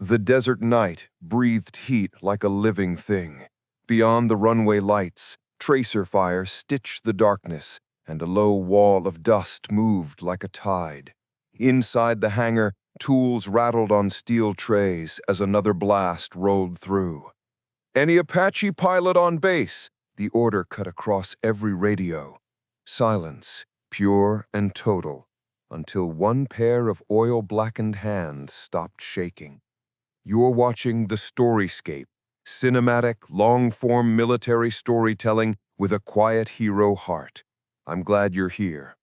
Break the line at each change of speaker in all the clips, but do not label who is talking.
The desert night breathed heat like a living thing. Beyond the runway lights, tracer fire stitched the darkness, and a low wall of dust moved like a tide. Inside the hangar, tools rattled on steel trays as another blast rolled through. "Any Apache pilot on base?" The order cut across every radio. Silence, pure and total, until one pair of oil-blackened hands stopped shaking. "You're watching the Scape, cinematic, long-form military storytelling with a quiet hero heart. I'm glad you're here.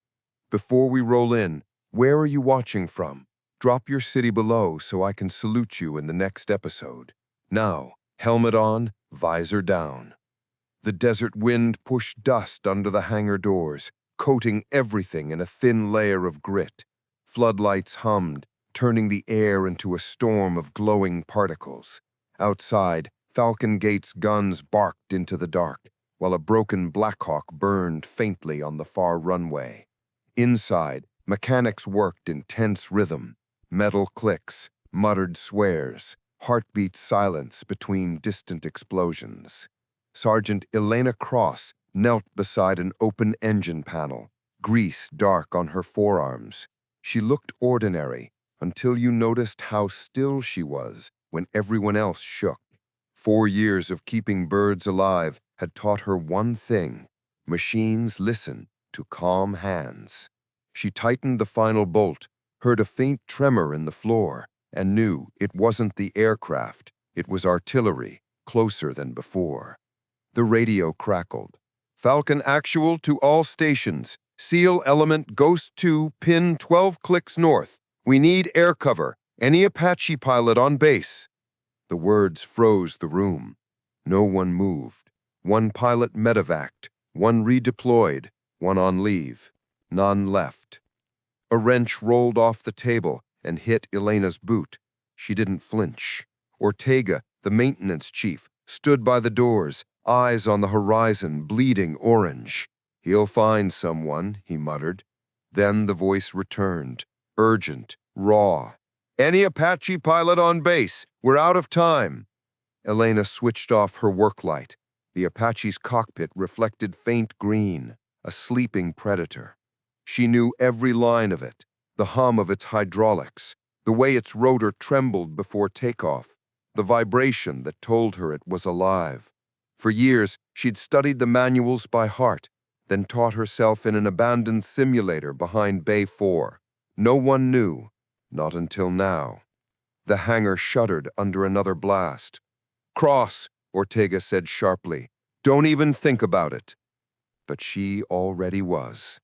Before we roll in, where are you watching from? Drop your city below so I can salute you in the next episode. Now, helmet on, visor down." The desert wind pushed dust under the hangar doors, coating everything in a thin layer of grit. Floodlights hummed, turning the air into a storm of glowing particles. Outside, Falcon Gate's guns barked into the dark, while a broken Blackhawk burned faintly on the far runway. Inside, mechanics worked in tense rhythm, metal clicks, muttered swears, heartbeat silence between distant explosions. Sergeant Elena Cross knelt beside an open engine panel, grease dark on her forearms. She looked ordinary until you noticed how still she was when everyone else shook. 4 years of keeping birds alive had taught her one thing: machines listen to calm hands. She tightened the final bolt, heard a faint tremor in the floor, and knew it wasn't the aircraft, it was artillery, closer than before. The radio crackled. "Falcon Actual to all stations. Seal element Ghost 2, pin 12 clicks north. We need air cover. Any Apache pilot on base." The words froze the room. No one moved. One pilot medevaced, one redeployed, one on leave. None left. A wrench rolled off the table and hit Elena's boot. She didn't flinch. Ortega, the maintenance chief, stood by the doors, eyes on the horizon, bleeding orange. "He'll find someone," he muttered. Then the voice returned, urgent, raw. "Any Apache pilot on base? We're out of time." Elena switched off her work light. The Apache's cockpit reflected faint green, a sleeping predator. She knew every line of it, the hum of its hydraulics, the way its rotor trembled before takeoff, the vibration that told her it was alive. For years, she'd studied the manuals by heart, then taught herself in an abandoned simulator behind Bay 4. No one knew, not until now. The hangar shuddered under another blast. "Cross," Ortega said sharply. "Don't even think about it." But she already was.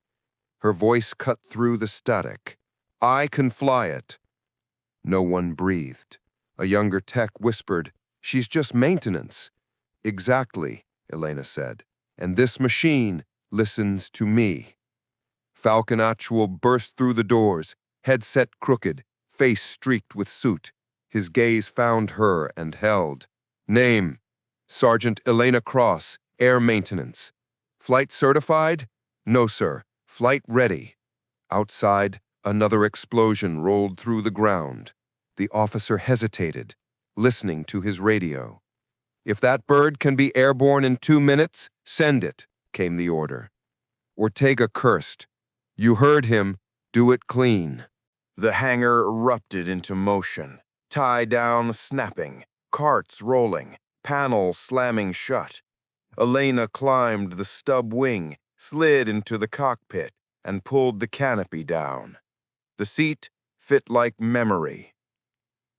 Her voice cut through the static. "I can fly it." No one breathed. A younger tech whispered, "She's just maintenance." "Exactly," Elena said. "And this machine listens to me." Falcon Actual burst through the doors, headset crooked, face streaked with soot. His gaze found her and held. "Name: Sergeant Elena Cross, Air Maintenance. Flight certified? No, sir. Flight ready." Outside, another explosion rolled through the ground. The officer hesitated, listening to his radio. "If that bird can be airborne in 2 minutes, send it," came the order. Ortega cursed. "You heard him. Do it clean." The hangar erupted into motion, tie-down snapping, carts rolling, panels slamming shut. Elena climbed the stub wing, slid into the cockpit, and pulled the canopy down. The seat fit like memory.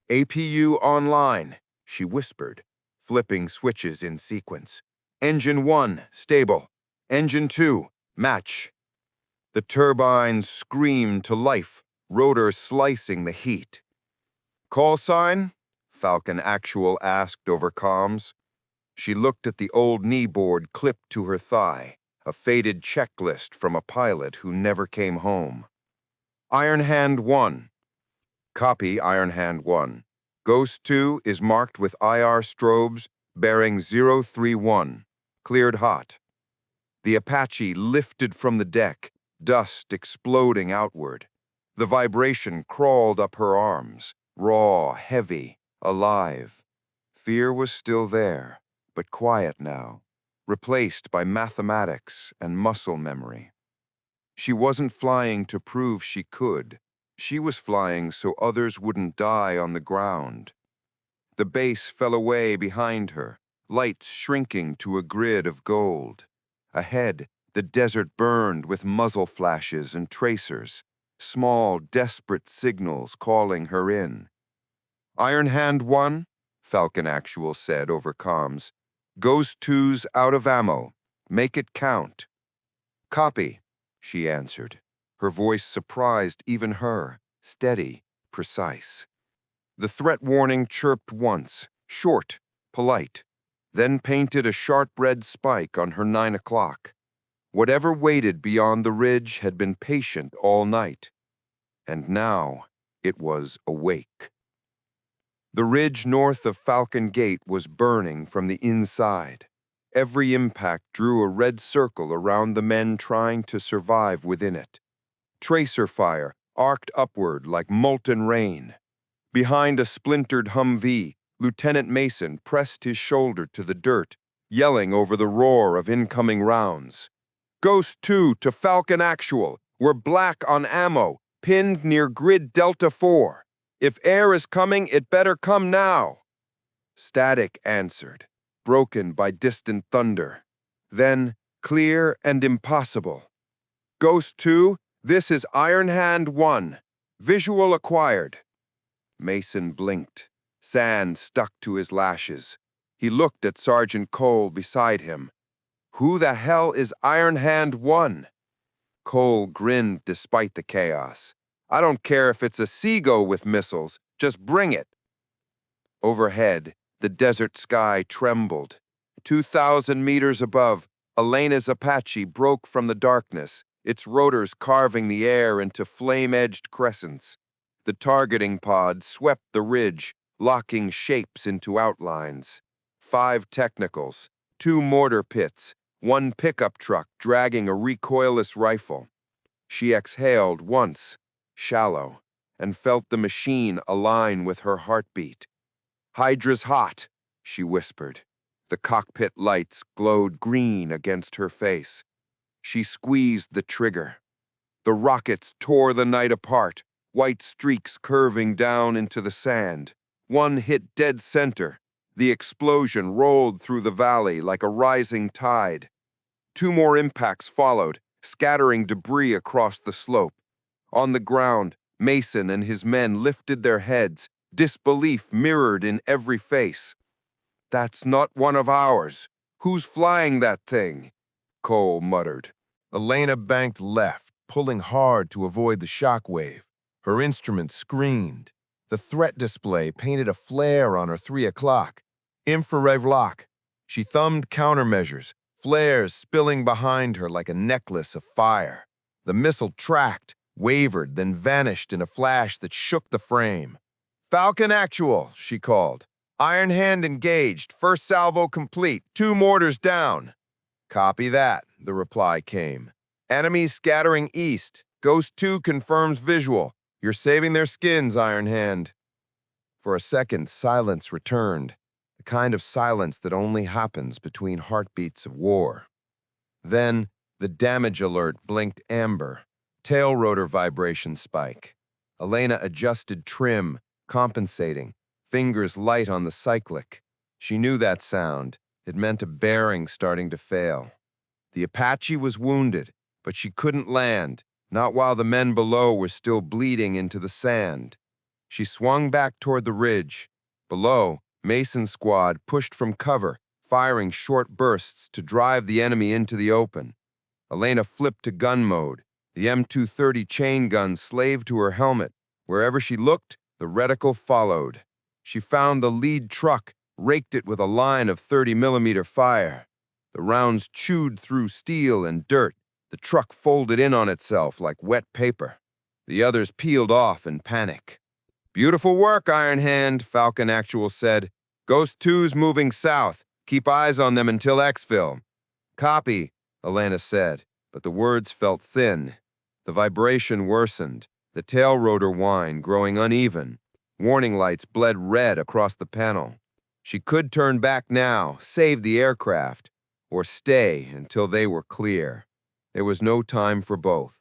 "APU online," she whispered, flipping switches in sequence. "Engine 1, stable. Engine 2, match." The turbines screamed to life, rotor slicing the heat. "Call sign?" Falcon Actual asked over comms. She looked at the old kneeboard clipped to her thigh, a faded checklist from a pilot who never came home. "Ironhand One." "Copy, Ironhand One. Ghost 2 is marked with IR strobes, bearing 031. Cleared hot." The Apache lifted from the deck, dust exploding outward. The vibration crawled up her arms, raw, heavy, alive. Fear was still there, but quiet now, replaced by mathematics and muscle memory. She wasn't flying to prove she could. She was flying so others wouldn't die on the ground. The base fell away behind her, lights shrinking to a grid of gold. Ahead, the desert burned with muzzle flashes and tracers, small, desperate signals calling her in. Ironhand One, Falcon Actual said over comms. Ghost Two's out of ammo. Make it count. Copy, she answered. Her voice surprised even her, steady, precise. The threat warning chirped once, short, polite, then painted a sharp red spike on her 9 o'clock. Whatever waited beyond the ridge had been patient all night, and now it was awake. The ridge north of Falcon Gate was burning from the inside. Every impact drew a red circle around the men trying to survive within it. Tracer fire arced upward like molten rain. Behind a splintered Humvee, Lieutenant Mason pressed his shoulder to the dirt, yelling over the roar of incoming rounds. Ghost 2 to Falcon Actual. We're black on ammo, pinned near grid Delta 4. If air is coming, it better come now. Static answered, broken by distant thunder. Then, clear and impossible. Ghost 2, this is Ironhand One. Visual acquired. Mason blinked. Sand stuck to his lashes. He looked at Sergeant Cole beside him. Who the hell is Ironhand One? Cole grinned despite the chaos. I don't care if it's a Seago with missiles. Just bring it. Overhead, the desert sky trembled. 2,000 meters above, Elena's Apache broke from the darkness, its rotors carving the air into flame-edged crescents. The targeting pod swept the ridge, locking shapes into outlines. 5 technicals, 2 mortar pits, 1 pickup truck dragging a recoilless rifle. She exhaled once, shallow, and felt the machine align with her heartbeat. Hydra's hot, she whispered. The cockpit lights glowed green against her face. She squeezed the trigger. The rockets tore the night apart, white streaks curving down into the sand. One hit dead center. The explosion rolled through the valley like a rising tide. 2 more impacts followed, scattering debris across the slope. On the ground, Mason and his men lifted their heads, disbelief mirrored in every face. That's not one of ours. Who's flying that thing? Cole muttered. Elena banked left, pulling hard to avoid the shockwave. Her instrument screamed. The threat display painted a flare on her 3 o'clock. Infrared lock. She thumbed countermeasures, flares spilling behind her like a necklace of fire. The missile tracked, wavered, then vanished in a flash that shook the frame. Falcon Actual, she called. Iron Hand engaged, first salvo complete, 2 mortars down. Copy that, the reply came. Enemies scattering east. Ghost 2 confirms visual. You're saving their skins, Iron Hand. For a second, silence returned, the kind of silence that only happens between heartbeats of war. Then, the damage alert blinked amber, tail rotor vibration spike. Elena adjusted trim, compensating, fingers light on the cyclic. She knew that sound. It meant a bearing starting to fail. The Apache was wounded, but she couldn't land, not while the men below were still bleeding into the sand. She swung back toward the ridge. Below, Mason's squad pushed from cover, firing short bursts to drive the enemy into the open. Elena flipped to gun mode. The M230 chain gun slaved to her helmet. Wherever she looked, the reticle followed. She found the lead truck, raked it with a line of 30mm fire. The rounds chewed through steel and dirt. The truck folded in on itself like wet paper. The others peeled off in panic. Beautiful work, Iron Hand, Falcon Actual said. Ghost 2's moving south. Keep eyes on them until exfil. Copy, Elena said, but the words felt thin. The vibration worsened, the tail rotor whine growing uneven. Warning lights bled red across the panel. She could turn back now, save the aircraft, or stay until they were clear. There was no time for both.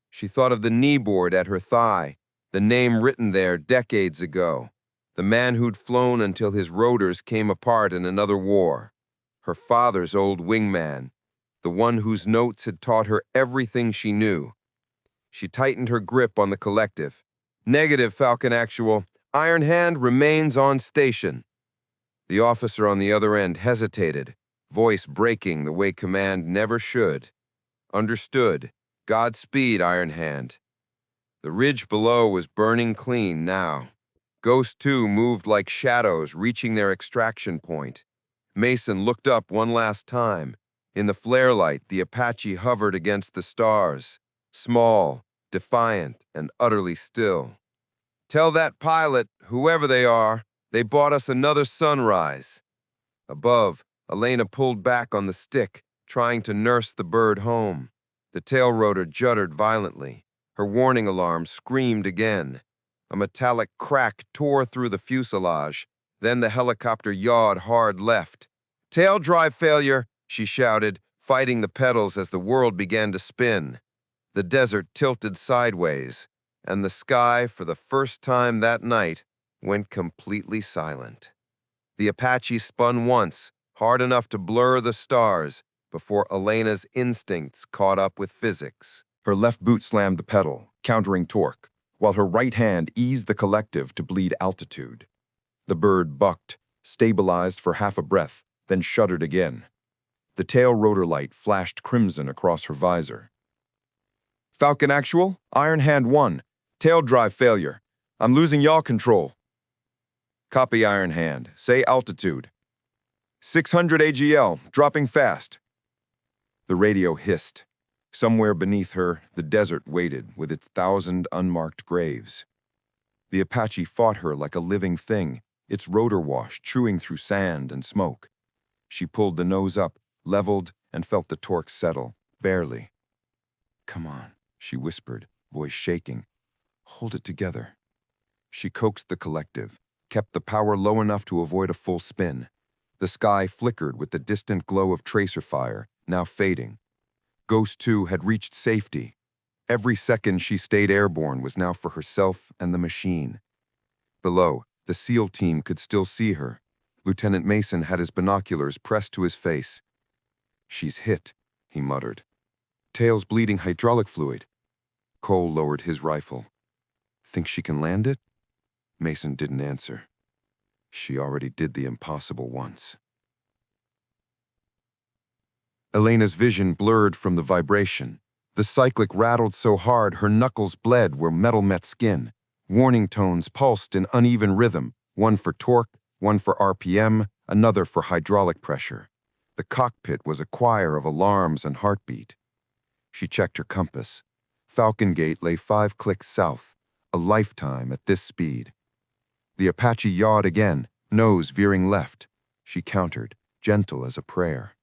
She thought of the kneeboard at her thigh, the name written there decades ago, the man who'd flown until his rotors came apart in another war, her father's old wingman, the one whose notes had taught her everything she knew. She tightened her grip on the collective. Negative, Falcon Actual. Ironhand remains on station. The officer on the other end hesitated, voice breaking the way command never should. Understood. Godspeed, Ironhand. The ridge below was burning clean now. Ghost 2 moved like shadows, reaching their extraction point. Mason looked up one last time. In the flare light, the Apache hovered against the stars, small, defiant, and utterly still. Tell that pilot, whoever they are, they bought us another sunrise. Above, Elena pulled back on the stick, trying to nurse the bird home. The tail rotor juddered violently. Her warning alarm screamed again. A metallic crack tore through the fuselage. Then the helicopter yawed hard left. Tail drive failure, she shouted, fighting the pedals as the world began to spin. The desert tilted sideways, and the sky, for the first time that night, went completely silent. The Apache spun once, hard enough to blur the stars, before Elena's instincts caught up with physics.
Her left boot slammed the pedal, countering torque, while her right hand eased the collective to bleed altitude. The bird bucked, stabilized for half a breath, then shuddered again. The tail rotor light flashed crimson across her visor. Falcon Actual, Ironhand One, tail drive failure. I'm losing yaw control. Copy Ironhand, say altitude. 600 AGL, dropping fast. The radio hissed. Somewhere beneath her, the desert waited with its 1,000 unmarked graves. The Apache fought her like a living thing, its rotor wash chewing through sand and smoke. She pulled the nose up, leveled, and felt the torque settle, barely. Come on, she whispered, voice shaking. Hold it together. She coaxed the collective, kept the power low enough to avoid a full spin. The sky flickered with the distant glow of tracer fire, now fading. Ghost 2 had reached safety. Every second she stayed airborne was now for herself and the machine. Below, the SEAL team could still see her. Lieutenant Mason had his binoculars pressed to his face. She's hit, he muttered. Tail's bleeding hydraulic fluid. Cole lowered his rifle. Think she can land it? Mason didn't answer. She already did the impossible once. Elena's vision blurred from the vibration. The cyclic rattled so hard her knuckles bled where metal met skin. Warning tones pulsed in uneven rhythm, one for torque, one for RPM, another for hydraulic pressure. The cockpit was a choir of alarms and heartbeat. She checked her compass. Falcon Gate lay 5 clicks south, a lifetime at this speed. The Apache yawed again, nose veering left. She countered, gentle as a prayer.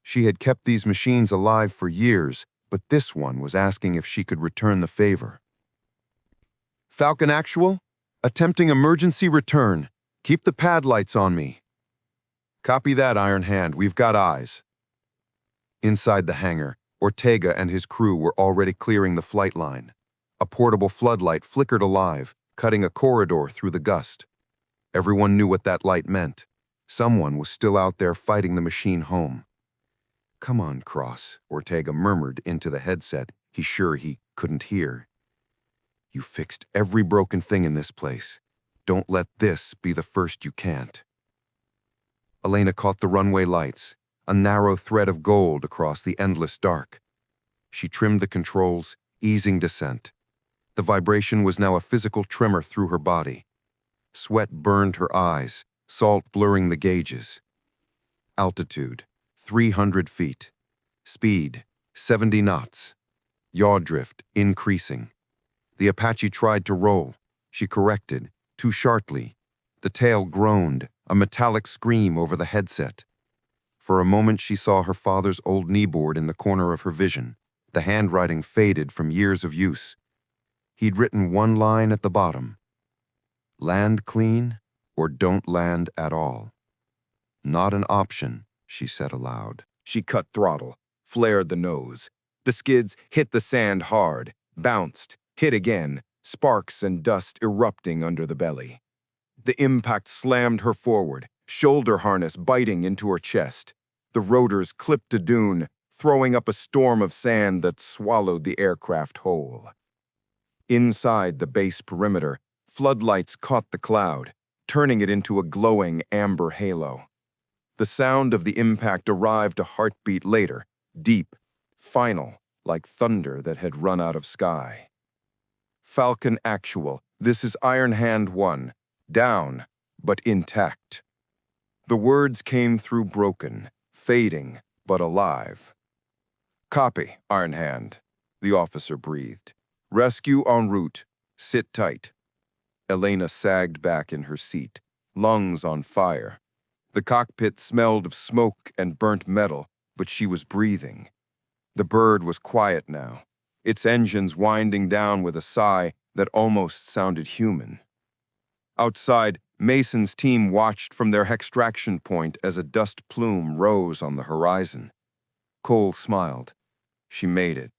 She had kept these machines alive for years, but this one was asking if she could return the favor. Falcon Actual, attempting emergency return. Keep the pad lights on me. Copy that, Ironhand. We've got eyes. Inside the hangar, Ortega and his crew were already clearing the flight line. A portable floodlight flickered alive, cutting a corridor through the gust. Everyone knew what that light meant. Someone was still out there fighting the machine home. Come on, Cross, Ortega murmured into the headset, he's sure he couldn't hear. You fixed every broken thing in this place. Don't let this be the first you can't. Elena caught the runway lights, a narrow thread of gold across the endless dark. She trimmed the controls, easing descent. The vibration was now a physical tremor through her body. Sweat burned her eyes, salt blurring the gauges. Altitude, 300 feet. Speed, 70 knots. Yaw drift, increasing. The Apache tried to roll. She corrected, too sharply. The tail groaned, a metallic scream over the headset. For a moment she saw her father's old kneeboard in the corner of her vision. The handwriting faded from years of use. He'd written one line at the bottom. Land clean or don't land at all. Not an option, she said aloud.
She cut throttle, flared the nose. The skids hit the sand hard, bounced, hit again, sparks and dust erupting under the belly. The impact slammed her forward, shoulder harness biting into her chest. The rotors clipped a dune, throwing up a storm of sand that swallowed the aircraft whole. Inside the base perimeter, floodlights caught the cloud, turning it into a glowing amber halo. The sound of the impact arrived a heartbeat later, deep, final, like thunder that had run out of sky. Falcon Actual, this is Ironhand One, down, but intact. The words came through broken, fading, but alive. Copy, Ironhand, the officer breathed. Rescue en route. Sit tight. Elena sagged back in her seat, lungs on fire. The cockpit smelled of smoke and burnt metal, but she was breathing. The bird was quiet now, its engines winding down with a sigh that almost sounded human. Outside, Mason's team watched from their extraction point as a dust plume rose on the horizon. Cole smiled. She made it.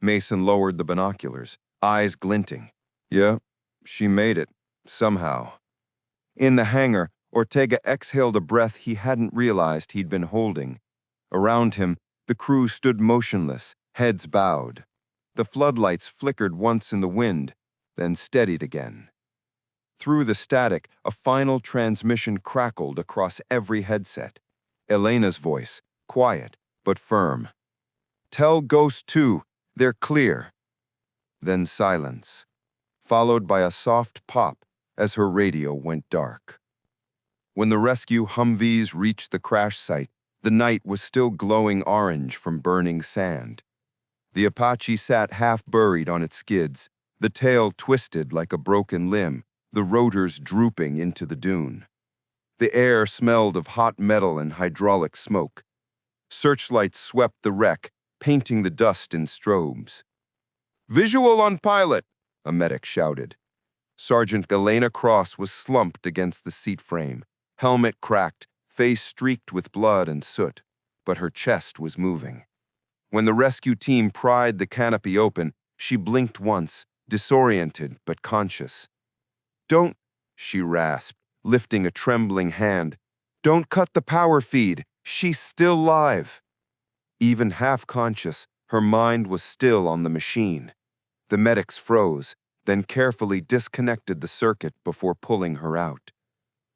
Mason lowered the binoculars, eyes glinting. Yeah, she made it, somehow. In the hangar, Ortega exhaled a breath he hadn't realized he'd been holding. Around him, the crew stood motionless, heads bowed. The floodlights flickered once in the wind, then steadied again. Through the static, a final transmission crackled across every headset. Elena's voice, quiet but firm. Tell Ghost 2, they're clear. Then silence, followed by a soft pop as her radio went dark. When the rescue Humvees reached the crash site, the night was still glowing orange from burning sand. The Apache sat half-buried on its skids, the tail twisted like a broken limb, the rotors drooping into the dune. The air smelled of hot metal and hydraulic smoke. Searchlights swept the wreck, painting the dust in strobes. Visual on pilot, a medic shouted. Sergeant Elena Cross was slumped against the seat frame, helmet cracked, face streaked with blood and soot, but her chest was moving. When the rescue team pried the canopy open, she blinked once, disoriented but conscious. Don't, she rasped, lifting a trembling hand. Don't cut the power feed. She's still live. Even half-conscious, her mind was still on the machine. The medics froze, then carefully disconnected the circuit before pulling her out.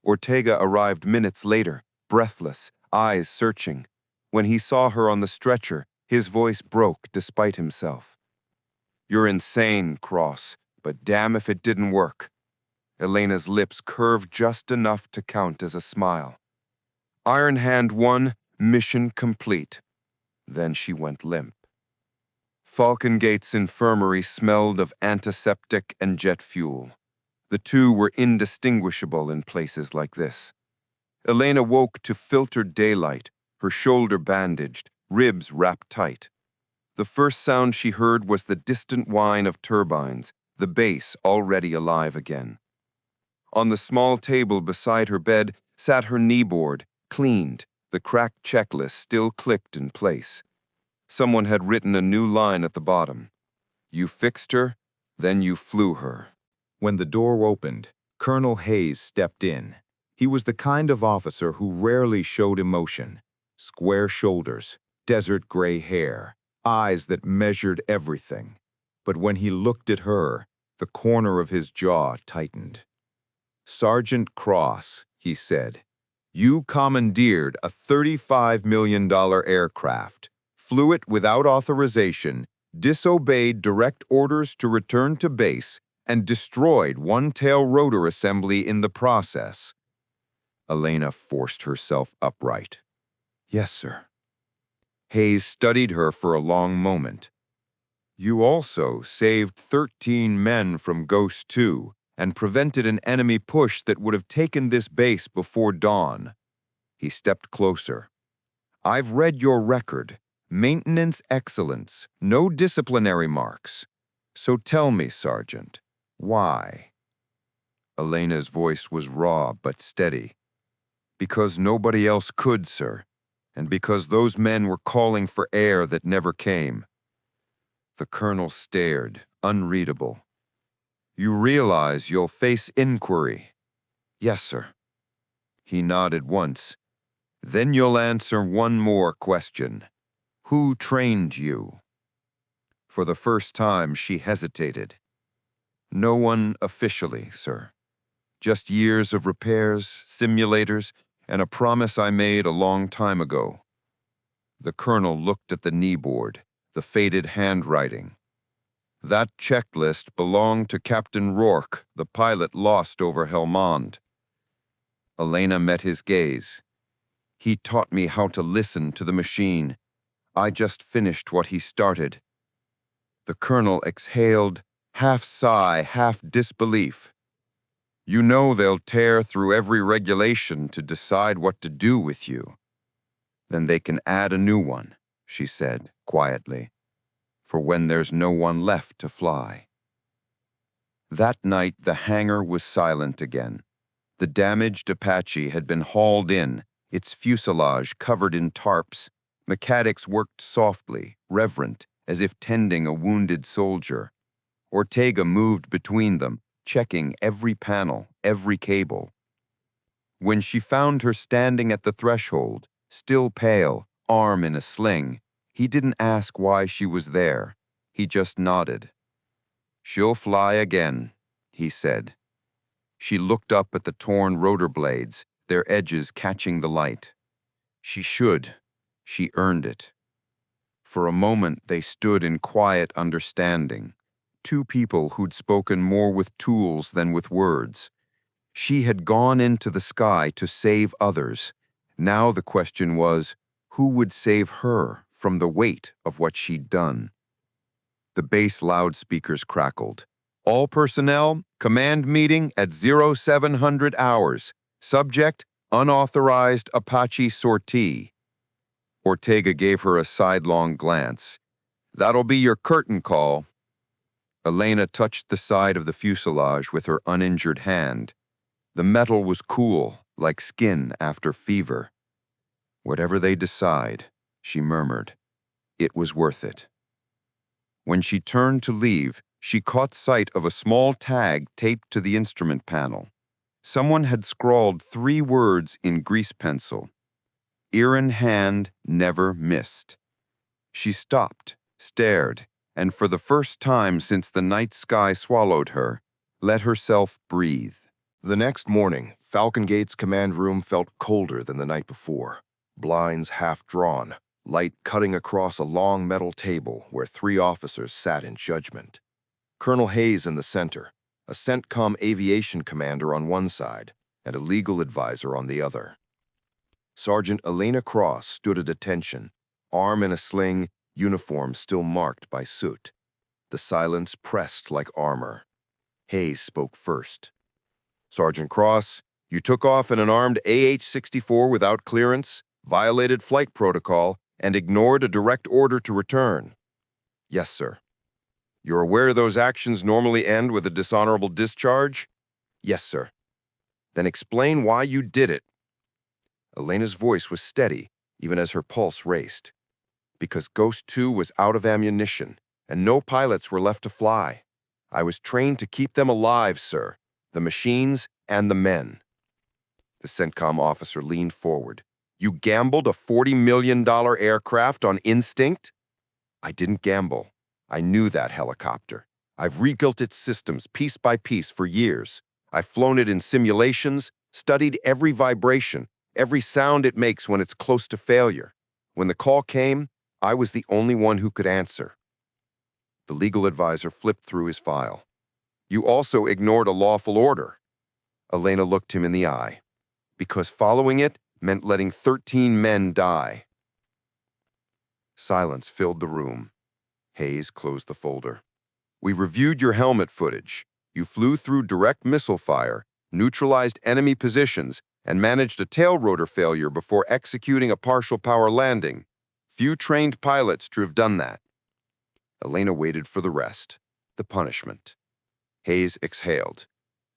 Ortega arrived minutes later, breathless, eyes searching. When he saw her on the stretcher, his voice broke despite himself. You're insane, Cross, but damn if it didn't work. Elena's lips curved just enough to count as a smile. Ironhand One, mission complete. Then she went limp. Falcon Gate's infirmary smelled of antiseptic and jet fuel. The two were indistinguishable in places like this. Elena woke to filtered daylight, her shoulder bandaged, ribs wrapped tight. The first sound she heard was the distant whine of turbines, the base already alive again. On the small table beside her bed sat her kneeboard, cleaned, the cracked checklist still clicked in place. Someone had written a new line at the bottom. You fixed her, then you flew her.
When the door opened, Colonel Hayes stepped in. He was the kind of officer who rarely showed emotion. Square shoulders, desert gray hair, eyes that measured everything. But when he looked at her, the corner of his jaw tightened. Sergeant Cross, he said, you commandeered a $35 million aircraft, flew it without authorization, disobeyed direct orders to return to base, and destroyed one-tail rotor assembly in the process. Elena forced herself upright. Yes, sir. Hayes studied her for a long moment. You also saved 13 men from Ghost 2 and prevented an enemy push that would have taken this base before dawn. He stepped closer. I've read your record. Maintenance excellence, no disciplinary marks. So tell me, Sergeant, why?
Elena's voice was raw but steady. Because nobody else could, sir, and because those men were calling for air that never came. The colonel stared, unreadable. You realize you'll face inquiry? Yes, sir. He nodded once. Then you'll answer one more question. Who trained you? For the first time, she hesitated. No one officially, sir. Just years of repairs, simulators, and a promise I made a long time ago. The colonel looked at the kneeboard, the faded handwriting. That checklist belonged to Captain Rourke, the pilot lost over Helmand. Elena met his gaze. He taught me how to listen to the machine. I just finished what he started. The colonel exhaled, half sigh, half disbelief. You know they'll tear through every regulation to decide what to do with you. Then they can add a new one, she said quietly, for when there's no one left to fly. That night the hangar was silent again. The damaged Apache had been hauled in, its fuselage covered in tarps. Mechanics worked softly, reverent, as if tending a wounded soldier. Ortega moved between them, checking every panel, every cable. When she found her standing at the threshold, still pale, arm in a sling, he didn't ask why she was there. He just nodded. She'll fly again, he said. She looked up at the torn rotor blades, their edges catching the light. She should. She earned it. For a moment they stood in quiet understanding, two people who'd spoken more with tools than with words. She had gone into the sky to save others. Now the question was, who would save her from the weight of what she'd done? The base loudspeakers crackled. All personnel, command meeting at 0700 hours. Subject, unauthorized Apache sortie. Ortega gave her a sidelong glance. That'll be your curtain call. Elena touched the side of the fuselage with her uninjured hand. The metal was cool, like skin after fever. Whatever they decide, she murmured, it was worth it. When she turned to leave, she caught sight of a small tag taped to the instrument panel. Someone had scrawled 3 words in grease pencil. Ironhand never missed. She stopped, stared, and for the first time since the night sky swallowed her, let herself breathe.
The next morning, Falcon Gate's command room felt colder than the night before. Blinds half drawn, light cutting across a long metal table where 3 officers sat in judgment. Colonel Hayes in the center, a CENTCOM aviation commander on one side, and a legal advisor on the other. Sergeant Elena Cross stood at attention, arm in a sling, uniform still marked by soot. The silence pressed like armor. Hayes spoke first. Sergeant Cross, you took off in an armed AH-64 without clearance, violated flight protocol, and ignored a direct order to return. Yes, sir. You're aware those actions normally end with a dishonorable discharge? Yes, sir. Then explain why you did it. Elena's voice was steady, even as her pulse raced. Because Ghost 2 was out of ammunition, and no pilots were left to fly. I was trained to keep them alive, sir. The machines and the men. The CENTCOM officer leaned forward. You gambled a $40 million aircraft on instinct? I didn't gamble. I knew that helicopter. I've rebuilt its systems piece by piece for years. I've flown it in simulations, studied every vibration, every sound it makes when it's close to failure. When the call came, I was the only one who could answer. The legal advisor flipped through his file. You also ignored a lawful order. Elena looked him in the eye. Because following it meant letting 13 men die. Silence filled the room. Hayes closed the folder. We reviewed your helmet footage. You flew through direct missile fire, neutralized enemy positions, and managed a tail rotor failure before executing a partial power landing. Few trained pilots to have done that. Elena waited for the rest, the punishment. Hayes exhaled.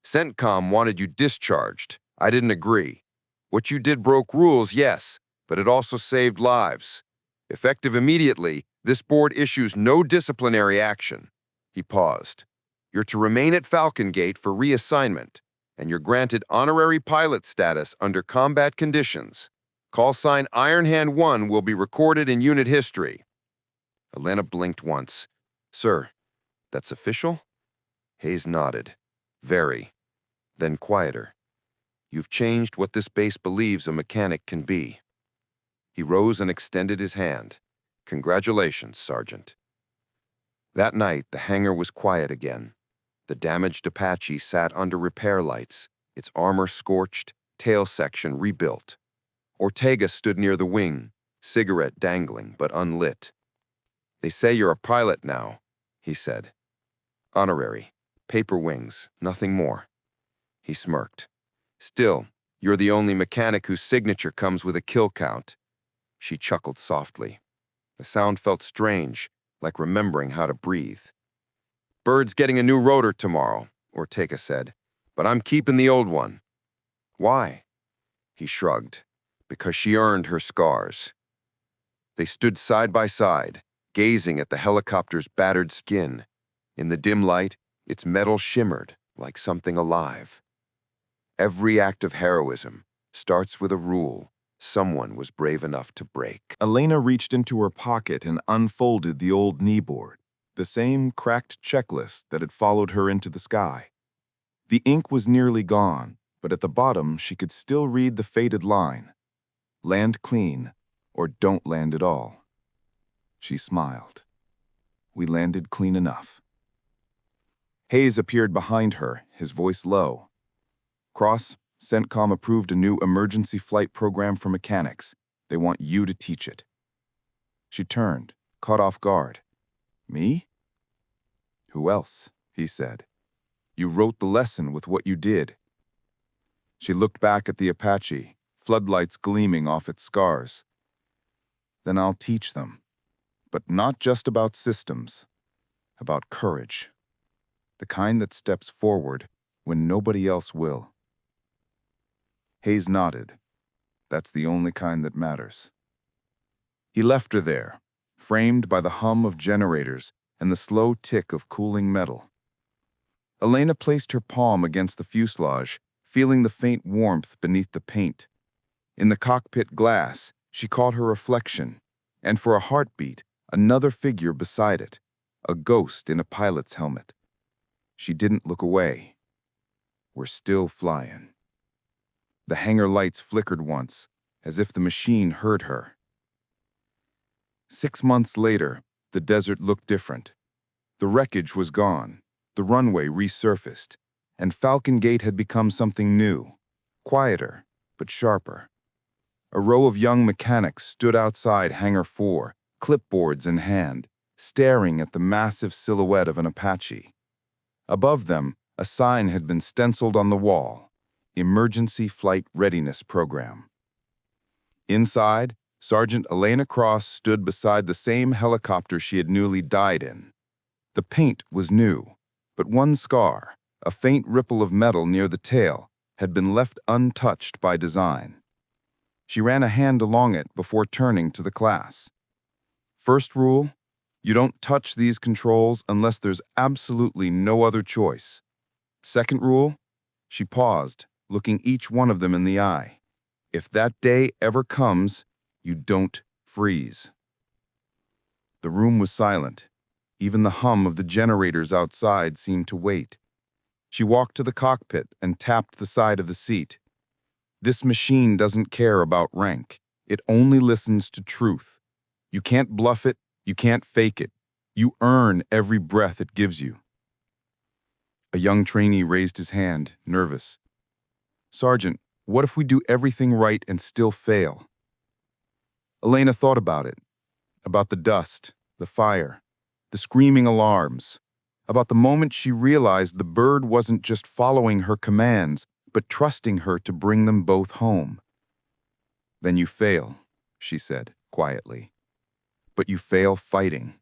CENTCOM wanted you discharged. I didn't agree. What you did broke rules, yes, but it also saved lives. Effective immediately, this board issues no disciplinary action." He paused. "You're to remain at Falcon Gate for reassignment, and you're granted honorary pilot status under combat conditions. Call sign Ironhand One will be recorded in unit history." Elena blinked once. "Sir, that's official?" Hayes nodded. "Very." Then quieter. "You've changed what this base believes a mechanic can be." He rose and extended his hand. "Congratulations, Sergeant." That night, the hangar was quiet again. The damaged Apache sat under repair lights, its armor scorched, tail section rebuilt. Ortega stood near the wing, cigarette dangling but unlit. "They say you're a pilot now," he said. "Honorary, paper wings, nothing more." He smirked. "Still, you're the only mechanic whose signature comes with a kill count." She chuckled softly. The sound felt strange, like remembering how to breathe. "Bird's getting a new rotor tomorrow," Ortega said, "but I'm keeping the old one." "Why?" He shrugged. "Because she earned her scars." They stood side by side, gazing at the helicopter's battered skin. In the dim light, its metal shimmered like something alive. Every act of heroism starts with a rule someone was brave enough to break.
Elena reached into her pocket and unfolded the old kneeboard, the same cracked checklist that had followed her into the sky. The ink was nearly gone, but at the bottom she could still read the faded line: "Land clean, or don't land at all." She smiled. "We landed clean enough." Hayes appeared behind her, his voice low. "Cross, CENTCOM approved a new emergency flight program for mechanics. They want you to teach it." She turned, caught off guard. "Me?" "Who else?" he said. "You wrote the lesson with what you did." She looked back at the Apache, floodlights gleaming off its scars. "Then I'll teach them. But not just about systems. About courage. The kind that steps forward when nobody else will." Hayes nodded. "That's the only kind that matters." He left her there, framed by the hum of generators and the slow tick of cooling metal. Elena placed her palm against the fuselage, feeling the faint warmth beneath the paint. In the cockpit glass, she caught her reflection, and for a heartbeat, another figure beside it, a ghost in a pilot's helmet. She didn't look away. "We're still flying." The hangar lights flickered once, as if the machine heard her. 6 months later, the desert looked different. The wreckage was gone, the runway resurfaced, and Falcon Gate had become something new, quieter, but sharper. A row of young mechanics stood outside Hangar 4, clipboards in hand, staring at the massive silhouette of an Apache. Above them, a sign had been stenciled on the wall: Emergency Flight Readiness Program. Inside, Sergeant Elena Cross stood beside the same helicopter she had newly died in. The paint was new, but one scar, a faint ripple of metal near the tail, had been left untouched by design. She ran a hand along it before turning to the class. "First rule, you don't touch these controls unless there's absolutely no other choice. Second rule," she paused, looking each one of them in the eye, "if that day ever comes, you don't freeze." The room was silent. Even the hum of the generators outside seemed to wait. She walked to the cockpit and tapped the side of the seat. "This machine doesn't care about rank. It only listens to truth. You can't bluff it, you can't fake it. You earn every breath it gives you." A young trainee raised his hand, nervous. "Sergeant, what if we do everything right and still fail?" Elena thought about it, about the dust, the fire, the screaming alarms, about the moment she realized the bird wasn't just following her commands, but trusting her to bring them both home. "Then you fail," she said, quietly. "But you fail fighting.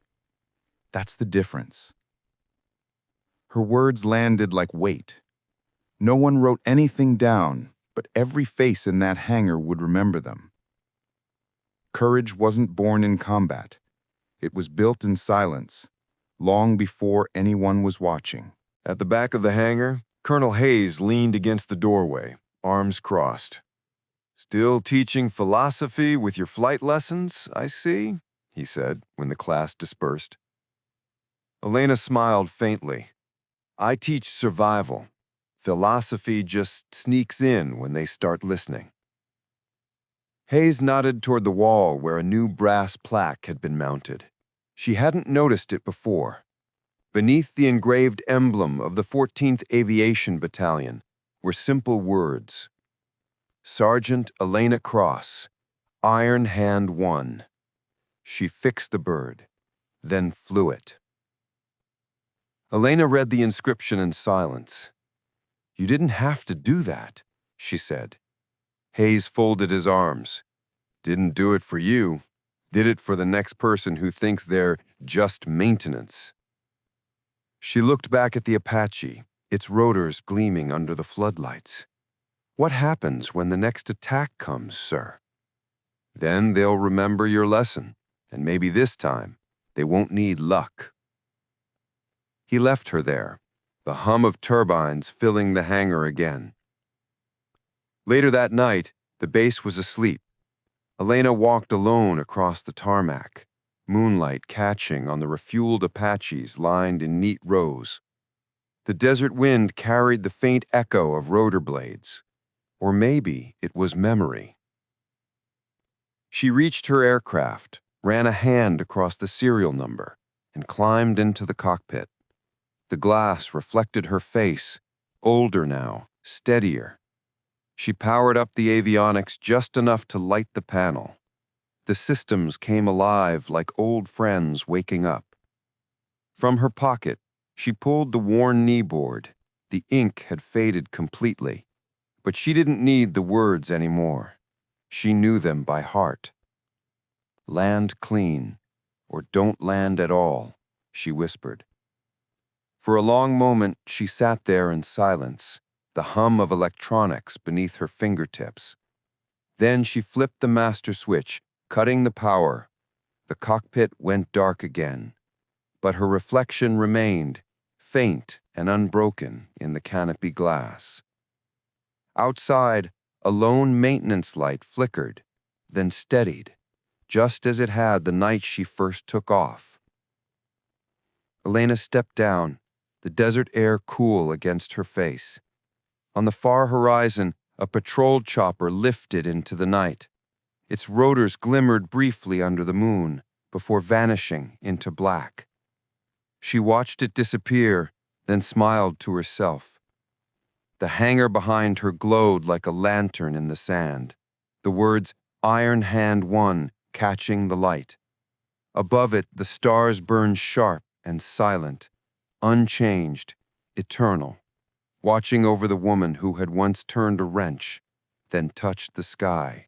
That's the difference." Her words landed like weight.
No one wrote anything down, but every face in that hangar would remember them. Courage wasn't born in combat. It was built in silence, long before anyone was watching.
At the back of the hangar, Colonel Hayes leaned against the doorway, arms crossed. "Still teaching philosophy with your flight lessons, I see," he said when the class dispersed. Elena smiled faintly. "I teach survival. Philosophy just sneaks in when they start listening." Hayes nodded toward the wall where a new brass plaque had been mounted. She hadn't noticed it before. Beneath the engraved emblem of the 14th Aviation Battalion were simple words: Sergeant Elena Cross, Ironhand One. She fixed the bird, then flew it. Elena read the inscription in silence. "You didn't have to do that," she said. Hayes folded his arms. "Didn't do it for you. Did it for the next person who thinks they're just maintenance." She looked back at the Apache, its rotors gleaming under the floodlights. "What happens when the next attack comes, sir?" "Then they'll remember your lesson, and maybe this time they won't need luck." He left her there, the hum of turbines filling the hangar again. Later that night, the base was asleep. Elena walked alone across the tarmac, moonlight catching on the refueled Apaches lined in neat rows. The desert wind carried the faint echo of rotor blades. Or maybe it was memory. She reached her aircraft, ran a hand across the serial number, and climbed into the cockpit. The glass reflected her face, older now, steadier. She powered up the avionics just enough to light the panel. The systems came alive like old friends waking up. From her pocket, she pulled the worn kneeboard. The ink had faded completely, but she didn't need the words anymore. She knew them by heart. "Land clean, or don't land at all," she whispered. For a long moment, she sat there in silence, the hum of electronics beneath her fingertips. Then she flipped the master switch, cutting the power. The cockpit went dark again, but her reflection remained, faint and unbroken in the canopy glass. Outside, a lone maintenance light flickered, then steadied, just as it had the night she first took off. Elena stepped down, the desert air cool against her face. On the far horizon, a patrol chopper lifted into the night. Its rotors glimmered briefly under the moon, before vanishing into black. She watched it disappear, then smiled to herself. The hangar behind her glowed like a lantern in the sand, the words Ironhand One catching the light. Above it, the stars burned sharp and silent, unchanged, eternal, watching over the woman who had once turned a wrench, then touched the sky.